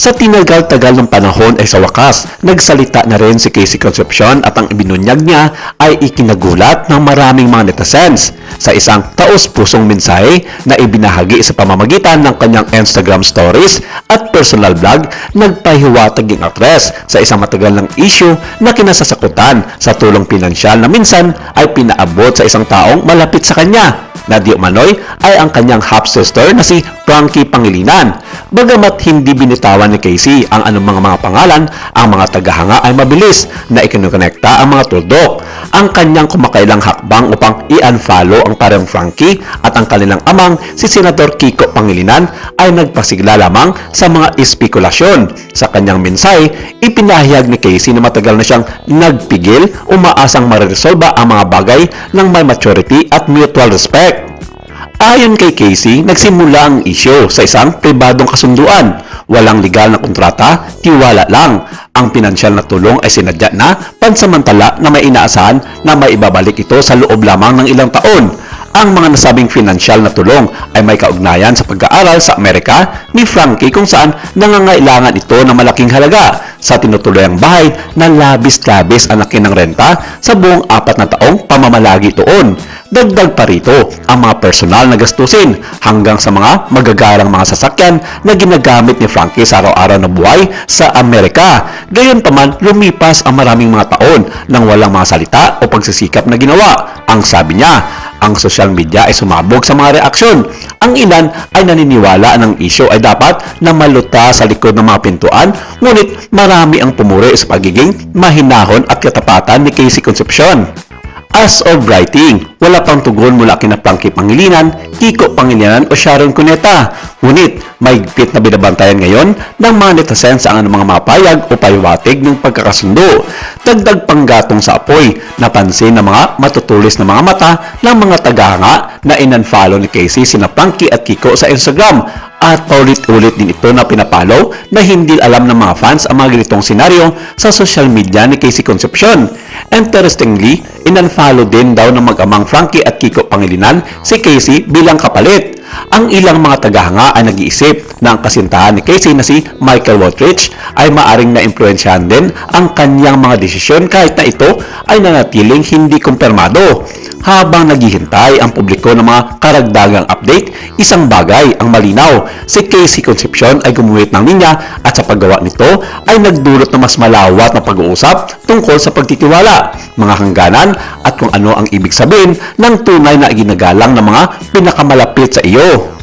Sa tinagal-tagal ng panahon ay sa wakas, nagsalita na rin si Casey Concepcion at ang ibinunyag niya ay ikinagulat ng maraming mga netizens sa isang taos-pusong mensahe na ibinahagi sa pamamagitan ng kanyang Instagram stories at personal vlog. Nagpahiwatig ang aktres sa isang matagal ng issue na kinasasakutan sa tulong pinansyal na minsan ay pinaabot sa isang taong malapit sa kanya na di umano'y ay ang kanyang half-sister na si Frankie Pangilinan. Bagamat hindi binitawan ni Casey ang anumang mga pangalan, ang mga tagahanga ay mabilis na ikinukonekta ang mga tuldok. Ang kanyang kumakailang hakbang upang i-unfollow ang parang Frankie at ang kanilang amang si Senador Kiko Pangilinan ay nagpasigla lamang sa mga espekulasyon. Sa kanyang mensahe, ipinahayag ni Casey na matagal na siyang nagpigil, umaasang mareresolba ang mga bagay ng may maturity at mutual respect. Ayon kay Casey, nagsimula ang isyu sa isang pribadong kasunduan. Walang legal na kontrata, tiwala lang. Ang pinansyal na tulong ay sinadya na pansamantala na may inaasahan na maibabalik ito sa loob lamang ng ilang taon. Ang mga nasabing pinansyal na tulong ay may kaugnayan sa pag-aaral sa Amerika ni Frankie kung saan nangangailangan ito ng malaking halaga sa tinutuluyang bahay na labis-labis ang laki ng renta sa buong 4 na taong pamamalagi doon. Dagdag pa rito ang mga personal na gastusin hanggang sa mga magagarang mga sasakyan na ginagamit ni Frankie sa araw-araw na buhay sa Amerika. Gayunpaman, lumipas ang maraming mga taon nang walang mga salita o pagsisikap na ginawa. Ang sabi niya, ang social media ay sumabog sa mga reaksyon. Ang ilan ay naniniwala ng isyu ay dapat na maluta sa likod ng mga pintuan, ngunit marami ang pumuri sa pagiging mahinahon at katapatan ni Casey Concepcion. As of writing, wala pang tugon mula kina Frankie Pangilinan, Kiko Pangilinan o Sharon Cuneta. Ngunit, mahigpit na binabantayan ngayon ng mga netizens ang mga mapayag o pahiwatig ng pagkakasundo. Dagdag panggatong sa apoy, napansin ng mga matutulis na mga mata ng mga tagahanga na in-unfollow ni Casey sina Frankie at Kiko sa Instagram. At paulit-ulit din ito na pinapalaw na hindi alam ng mga fans ang mga ganitong senaryo sa social media ni Casey Concepcion. Interestingly, in-unfollow din daw ng mag-amang Frankie at Kiko Pangilinan si Casey bilang kapalit. Ang ilang mga tagahanga ay nag-iisip na ang kasintahan ni Casey na si Michael Wottrich ay maaring na-impluensyahan din ang kanyang mga desisyon kahit na ito ay nanatiling hindi kumpirmado. Habang naghihintay ang publiko ng mga karagdagang update, isang bagay ang malinaw. Si Casey Concepcion ay gumuhit ng linya at sa paggawa nito ay nagdulot ng mas malawak na pag-uusap tungkol sa pagtitiwala, mga hangganan at kung ano ang ibig sabihin ng tunay na ginagalang ng mga pinakamalapit sa iyo.